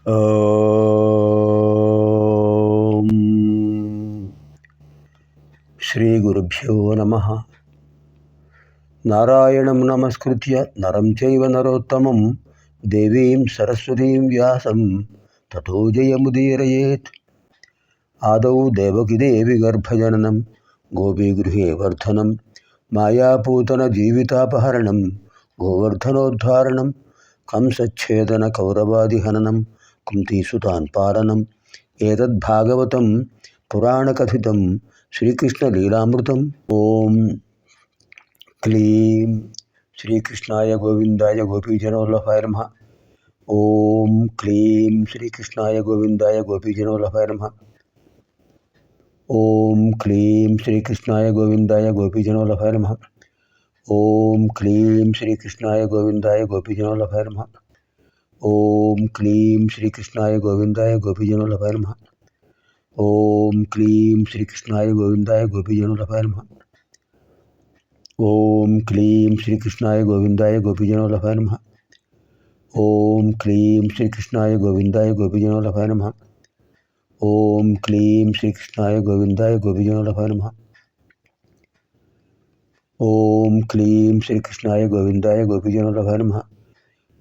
ఓం శ్రీ గురుభ్యో నమః. నారాయణం నమస్కృత్య నరం చైవ నరోత్తమం దేవీం సరస్వతీం వ్యాసం తతో జయముదీరయేత్. ఆదౌ దేవకీదేవి గర్భజననం గోపీగృహే వర్ధనం మాయాపూతన జీవితాపహరణం గోవర్ధనోద్ధారణం కంసచ్ఛేదన కౌరవాదిహననం కుంతీసుతాన్ పాలనం. ఏతద్భాగవతం పురాణకథితం శ్రీకృష్ణలీలామృతం. ఓం క్లీం శ్రీకృష్ణాయ గోవిందాయ గోపీజనవల్లభాయ నమః. ఓం క్లీం శ్రీకృష్ణాయ గోవిందాయ గోపీజనవల్లభాయ నమః. ఓం క్లీం శ్రీకృష్ణాయ గోవిందాయ గోపీజనవల్లభాయ నమః. ఓం క్లీం శ్రీకృష్ణాయ గోవిందాయ గోపీజనవల్లభాయ నమః. ఓం క్లీం శ్రీకృష్ణాయ గోవిందాయ గోపీజనవల్లభాయ నమః. ఓం క్లీం శ్రీకృష్ణాయ గోవిందాయ గోపీజనవల్లభాయ నమః. ఓం క్లీం శ్రీకృష్ణాయ గోవిందాయ గోపీజనవల్లభాయ నమః. ఓం క్లీం శ్రీకృష్ణాయ గోవిందాయ గోపీజనవల్లభాయ నమః. ఓం క్లీం శ్రీకృష్ణాయ గోవిందాయ గోపీజనవల్లభాయ నమః. ఓం క్లీం శ్రీకృష్ణాయ గోవిందాయ గోపీజనవల్లభాయ నమః.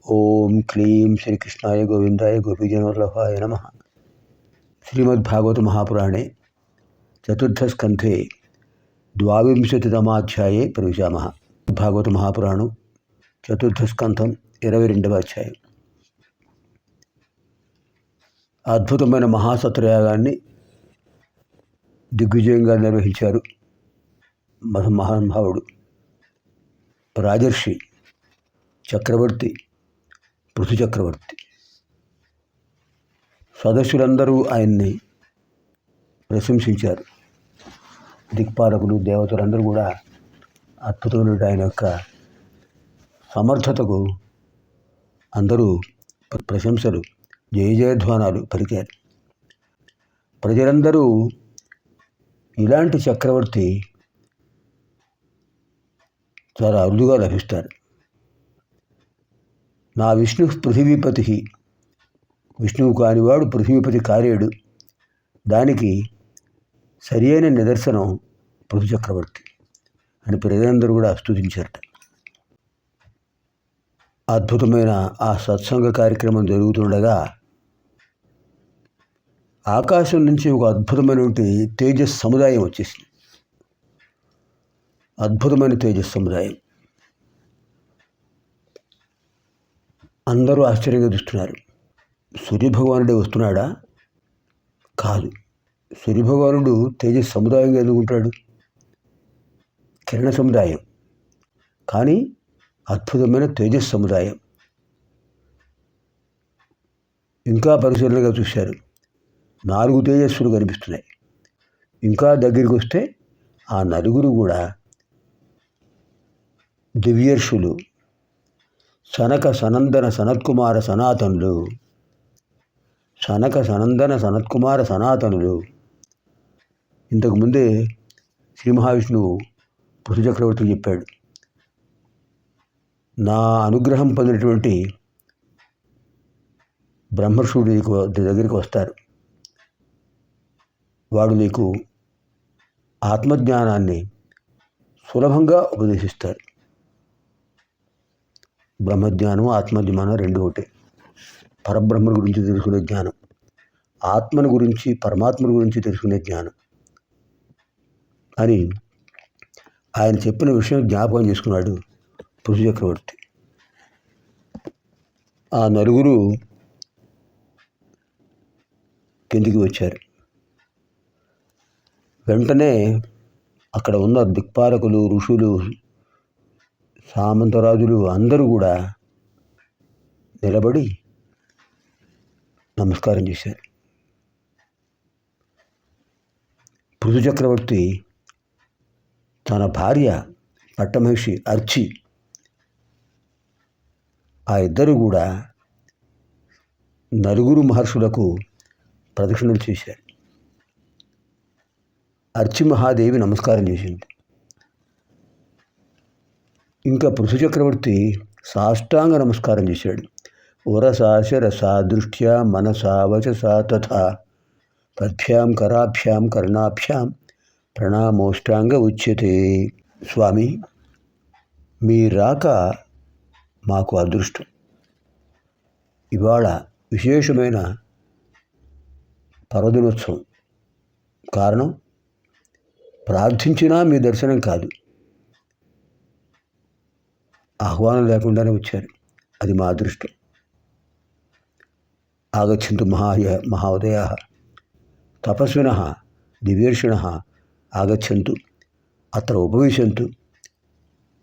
ఓం క్లీం శ్రీకృష్ణాయ గోవిందాయ గోపీజనవల్లభాయ నమః. శ్రీమద్భాగవత మహాపురాణే చతుర్థస్కంధే ద్వావింశతితమాధ్యాయే ప్రవిశామः. భాగవత మహాపురాణం చతుర్థస్కంధం 22వ అధ్యాయం. అద్భుతమైన మహాసత్రయాగాన్ని దిగ్విజయంగా నిర్వహించారు మహానుభావుడు రాజర్షి చక్రవర్తి పృథు చక్రవర్తి. సదస్సులందరూ ఆయన్ని ప్రశంసించారు. దిక్పాలకులు దేవతలందరూ కూడా అద్భుతమైన ఆయన యొక్క సమర్థతకు అందరూ ప్రశంసలు జయ జయధ్వానాలు పలికారు. ప్రజలందరూ ఇలాంటి చక్రవర్తి చాలా అరుదుగా లభిస్తారు. నా విష్ణు పృథివీపతి, విష్ణువు కానివాడు పృథివీపతి కాలేడు. దానికి సరి అయిన నిదర్శనం పృథు చక్రవర్తి అని ప్రజలందరూ కూడా స్తుతించారట. అద్భుతమైన ఆ సత్సంగ కార్యక్రమం జరుగుతుండగా ఆకాశం నుంచి ఒక అద్భుతమైనటువంటి తేజస్ సముదాయం వచ్చేసింది. అద్భుతమైన తేజస్ సముదాయం. అందరూ ఆశ్చర్యంగా చూస్తున్నారు. సూర్యభగవానుడే వస్తున్నాడా? కాదు. సూర్యభగవానుడు తేజస్ సముదాయంగా ఎదుగుంటాడు, కిరణ సముదాయం. కానీ అద్భుతమైన తేజస్ సముదాయం. ఇంకా పరిశీలనగా చూశారు. 4 తేజస్సులు కనిపిస్తున్నాయి. ఇంకా దగ్గరికి వస్తే ఆ నలుగురు కూడా దివ్యర్షులు, సనక సనందన సనత్కుమార సనాతనులు. సనక సనందన సనత్కుమార సనాతనులు. ఇంతకుముందే శ్రీ మహావిష్ణువు పృథు చక్రవర్తికి చెప్పాడు, నా అనుగ్రహం పొందినటువంటి బ్రహ్మర్షుడు నీకు దగ్గరికి వస్తారు. వాడు నీకు ఆత్మజ్ఞానాన్ని సులభంగా ఉపదేశిస్తారు. బ్రహ్మజ్ఞానం ఆత్మజ్ఞానం రెండు ఒకటే. పరబ్రహ్మ గురించి తెలుసుకునే జ్ఞానం, ఆత్మను గురించి పరమాత్మను గురించి తెలుసుకునే జ్ఞానం అని ఆయన చెప్పిన విషయం జ్ఞాపకం చేసుకున్నాడు పృథు చక్రవర్తి. ఆ నలుగురు కిందికి వచ్చారు. వెంటనే అక్కడ ఉన్న దిక్పాలకులు, ఋషులు, సామంతరాజులు అందరూ కూడా నిలబడి నమస్కారం చేశారు. పృథు చక్రవర్తి తన భార్య పట్టమహిషి అర్చి, ఆ ఇద్దరు కూడా నలుగురు మహర్షులకు ప్రదక్షిణలు చేశారు. అర్చి మహాదేవి నమస్కారం చేసింది. ఇంకా పృథు చక్రవర్తి సాష్టాంగ నమస్కారం చేశాడు. ఉరసా శిరసా దృష్ట్యా మనసా వచసా తథా పద్భ్యాం కరాభ్యాం కర్ణాభ్యాం ప్రణామోష్టాంగ ఉచ్యతే. స్వామి, మీ రాక మాకు అదృష్టం. ఇవాళ విశేషమైన పర్వదినోత్సవం. కారణం, ప్రార్థించినా మీ దర్శనం కాదు, ఆహ్వానం లేకుండానే వచ్చారు. అది మా అదృష్టం. ఆగచ్చంతు మహోదయా తపస్వినః దివ్యర్షిణః ఆగచ్చంతు అత్ర ఉపవిశంతు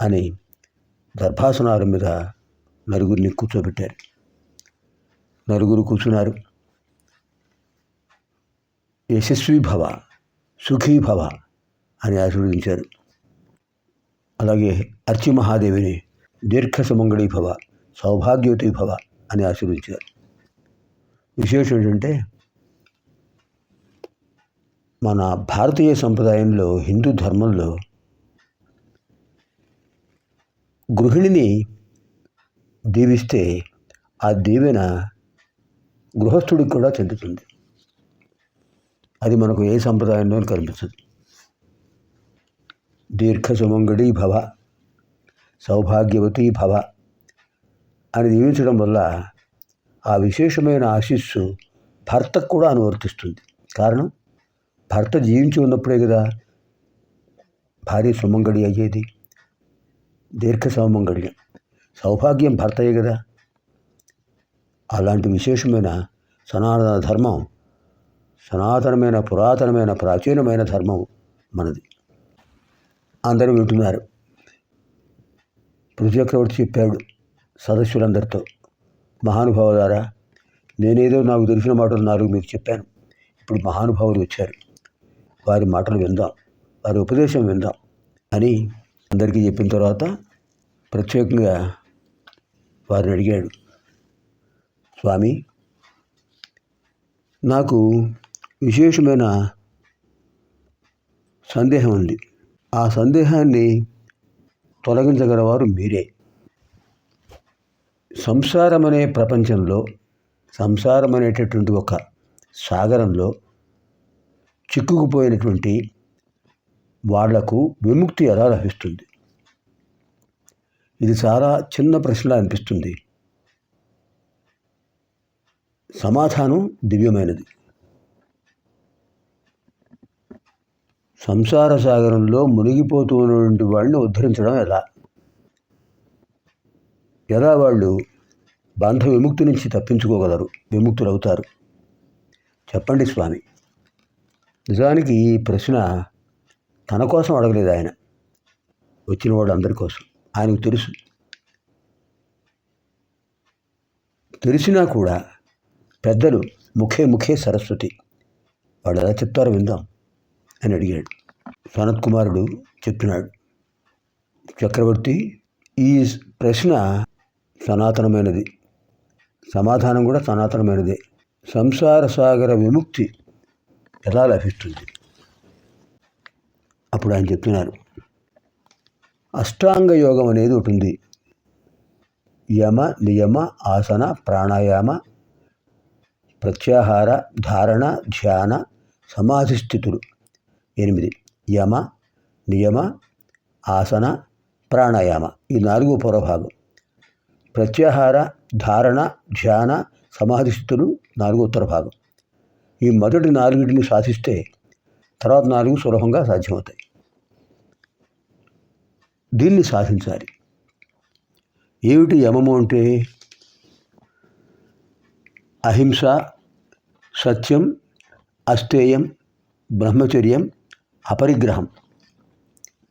అని దర్భాసనాల మీద నలుగురిని కూర్చోబెట్టారు. నలుగురు కూర్చున్నారు. యశస్వీ భవ, సుఖీ భవ అని ఆశీర్వదించారు. అలాగే అర్చి మహాదేవిని దీర్ఘ సుమంగళీ భవ, సౌభాగ్యవతీ భవ అని ఆశీర్వదించారు. విశేషం ఏంటంటే, మన భారతీయ సంప్రదాయంలో, హిందూ ధర్మంలో గృహిణిని దీవిస్తే ఆ దీవెన గృహస్థుడికి కూడా చెందుతుంది. అది మనకు ఏ సంప్రదాయంలో కనిపిస్తుంది. దీర్ఘ సుమంగళీ భవ, సౌభాగ్యవతీ భవ అని దీవించడం వల్ల ఆ విశేషమైన ఆశీస్సు భర్తకు కూడా అనువర్తిస్తుంది. కారణం, భర్త జీవించి ఉన్నప్పుడే కదా భార్య సుమంగళి అయ్యేది. దీర్ఘ సౌమంగళ్యం, సౌభాగ్యం భర్తయే కదా. అలాంటి విశేషమైన సనాతన ధర్మం, సనాతనమైన పురాతనమైన ప్రాచీనమైన ధర్మం మనది. అందరూ వింటున్నారు. పృథుచక్రవర్తి చెప్పాడు సదస్సులందరితో, మహానుభావులారా, నేనేదో నాకు తెలిసిన మాటలు 4 మీకు చెప్పాను. ఇప్పుడు మహానుభావులు వచ్చారు, వారి మాటలు విందాం, వారి ఉపదేశం విందాం అని అందరికీ చెప్పిన తర్వాత ప్రత్యేకంగా వారిని అడిగాడు. స్వామి, నాకు విశేషమైన సందేహం ఉంది. ఆ సందేహాన్ని తొలగించగలవారు మీరే. సంసారం అనే ప్రపంచంలో, సంసారం అనేటటువంటి ఒక సాగరంలో చిక్కుకుపోయినటువంటి వాళ్లకు విముక్తి ఎలా లభిస్తుంది? ఇది చాలా చిన్న ప్రశ్న అనిపిస్తుంది. సమాధానం దివ్యమైనది. సంసార సాగరంలో మునిగిపోతున్నటువంటి వాళ్ళని ఉద్ధరించడం ఎలా వాళ్ళు బంధ విముక్తి నుంచి తప్పించుకోగలరు, విముక్తులవుతారు? చెప్పండి స్వామి. నిజానికి ఈ ప్రశ్న తన కోసం అడగలేదు ఆయన, వచ్చిన వాడు అందరి కోసం. ఆయనకు తెలుసు. తెలిసినా కూడా పెద్దలు ముఖే సరస్వతి, వాడు ఎలా చెప్తారో విందాం అని అడిగాడు. సనత్ కుమారుడు చెప్తున్నాడు, చక్రవర్తి, ఈ ప్రశ్న సనాతనమైనది, సమాధానం కూడా సనాతనమైనదే. సంసార సాగర విముక్తి ఎలా లభిస్తుంది? అప్పుడు ఆయన చెప్తున్నారు, అష్టాంగ యోగం అనేది ఒకటి ఉంది. యమ, నియమ, ఆసన, ప్రాణాయామ, ప్రత్యాహార, ధారణ, ధ్యాన, సమాధి స్థితులు 8. యమ, నియమ, ఆసన, ప్రాణాయామ ఈ 4 పూర్వభాగం. ప్రత్యాహార, ధారణ, ధ్యాన, సమాధి స్థితులు 4 ఉత్తర భాగం. ఈ మొదటి 4 సాధిస్తే తర్వాత 4 సులభంగా సాధ్యమవుతాయి. దీన్ని సాధించాలి. ఏమిటి యమము అంటే? అహింస, సత్యం, అస్తేయం, బ్రహ్మచర్యం, అపరిగ్రహం.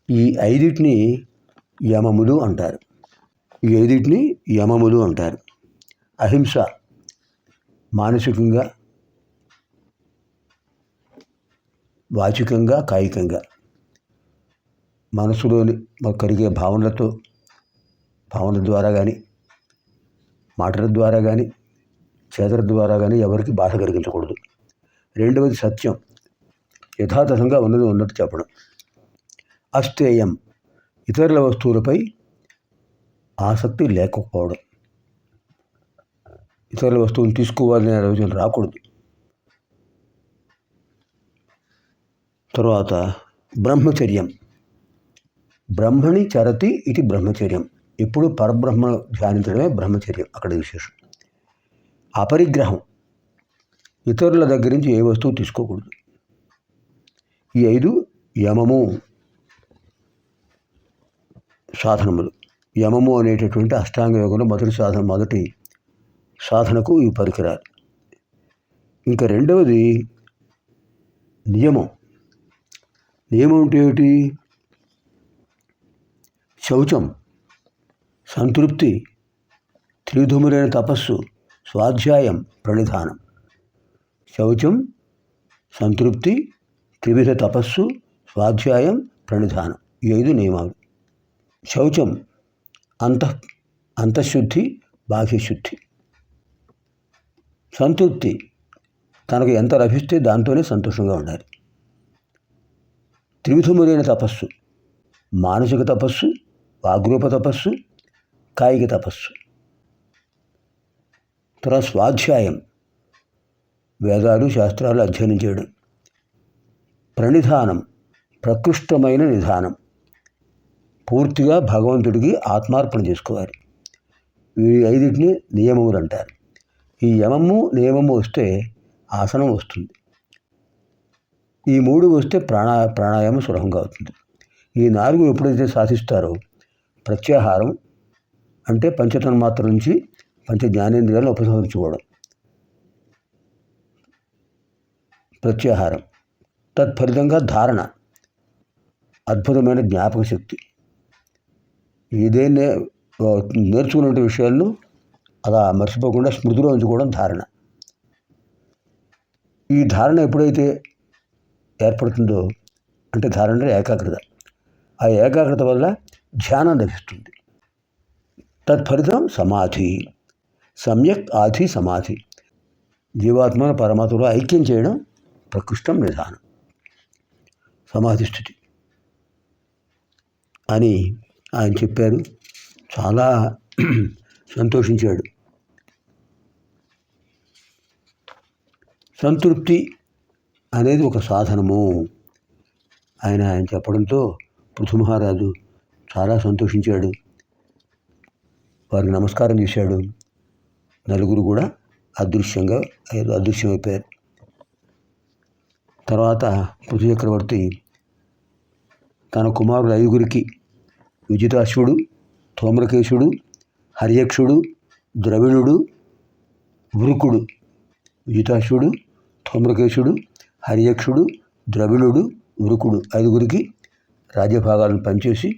ఈ 5 యమములు అంటారు. ఈ 5 యమములు అంటారు. అహింస మానసికంగా, వాచికంగా, కాయికంగా, మనసులోని కలిగే భావనల ద్వారా కానీ, మాటల ద్వారా కానీ, చేతల ద్వారా కానీ ఎవరికి బాధ కలిగించకూడదు. 2వది సత్యం, యథాతథంగా ఉన్నది ఉన్నట్టు చెప్పడం. అస్తేయం, ఇతరుల వస్తువులపై ఆసక్తి లేకపోవడం. ఇతరుల వస్తువులు తీసుకోవాలనే ఆలోచన రాకూడదు. తర్వాత బ్రహ్మచర్యం. బ్రహ్మణి చరతి ఇది బ్రహ్మచర్యం. ఎప్పుడు పరబ్రహ్మ ధ్యానించడమే బ్రహ్మచర్యం. అక్కడ విశేషం. అపరిగ్రహం. ఇతరుల దగ్గర నుంచి ఏ వస్తువు తీసుకోకూడదు. ఈ 5 యమము సాధనములు. యమము అనేటటువంటి అష్టాంగ యోగంలో మొదటి సాధనకు ఇవి పరికరాలు. ఇంకా రెండవది నియమం. నియమం అంటే ఏమిటి? శౌచం, సంతృప్తి, త్రివిధములైన తపస్సు, స్వాధ్యాయం, ప్రణిధానం. శౌచం, సంతృప్తి, త్రివిధ తపస్సు, స్వాధ్యాయం, ప్రణిధానం. ఈ 5 నియమాలు. శౌచం అంతఃశుద్ధి, బాహ్యశుద్ధి. సంతృప్తి, తనకు ఎంత లభిస్తే దాంతోనే సంతోషంగా ఉండాలి. త్రివిధములైన తపస్సు, మానసిక తపస్సు, వాగ్రూప తపస్సు, కాయిక తపస్సు. తర్వాత స్వాధ్యాయం, వేదాలు శాస్త్రాలు అధ్యయనం చేయడం. ప్రణిధానం, ప్రకృష్టమైన నిధానం, పూర్తిగా భగవంతుడికి ఆత్మార్పణ చేసుకోవాలి. ఈ 5 నియమములు అంటారు. ఈ యమము నియమము వస్తే ఆసనం వస్తుంది. ఈ 3 వస్తే ప్రాణాయామం సులభంగా అవుతుంది. ఈ 4 ఎప్పుడైతే సాధిస్తారో ప్రత్యాహారం అంటే పంచతన్మాత్ర నుంచి పంచ జ్ఞానేంద్రియాలను ఉపసంహరించుకోవడం. ప్రత్యాహారం తత్ఫలితంగా ధారణ, అద్భుతమైన జ్ఞాపక శక్తి. ఏదైనా నేర్చుకున్న విషయాలను అలా మర్చిపోకుండా స్మృతిలో ఉంచుకోవడం ధారణ. ఈ ధారణ ఎప్పుడైతే ఏర్పడుతుందో అంటే ధారణ ఏకాగ్రత. ఆ ఏకాగ్రత వల్ల ధ్యానం లభిస్తుంది. తత్ఫలితం సమాధి. సమ్యక్ ఆధి సమాధి. జీవాత్మను పరమాత్మలో ఐక్యం చేయడం ప్రకృష్టం నిధానం, సమాధి స్థితి అని ఆయన చెప్పారు. చాలా సంతోషించాడు. సంతృప్తి అనేది ఒక సాధనము ఆయన చెప్పడంతో పృథు మహారాజు చాలా సంతోషించాడు. వారికి నమస్కారం చేశాడు. నలుగురు కూడా అదృశ్యమైపోయారు. తర్వాత పృథు చక్రవర్తి తన కుమారులు 5 విజితాశ్వుడు, ధూమ్రకేశుడు, హర్యక్షుడు, ద్రవిణుడు, వృకుడు. విజితాశ్వుడు, ధూమ్రకేశుడు, హర్యక్షుడు, ద్రవిణుడు, వృకుడు 5 రాజ్యభాగాలను పనిచేసి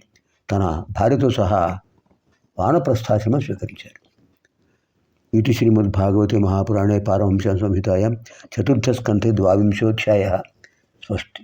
తన భార్యతో సహా వానప్రస్థాశ్రమం స్వీకరించారు. इति श्रीमद्भागवते महापुराणे पारमहंस्यां संहितायां 4th स्कन्धे 22 स्वस्ति।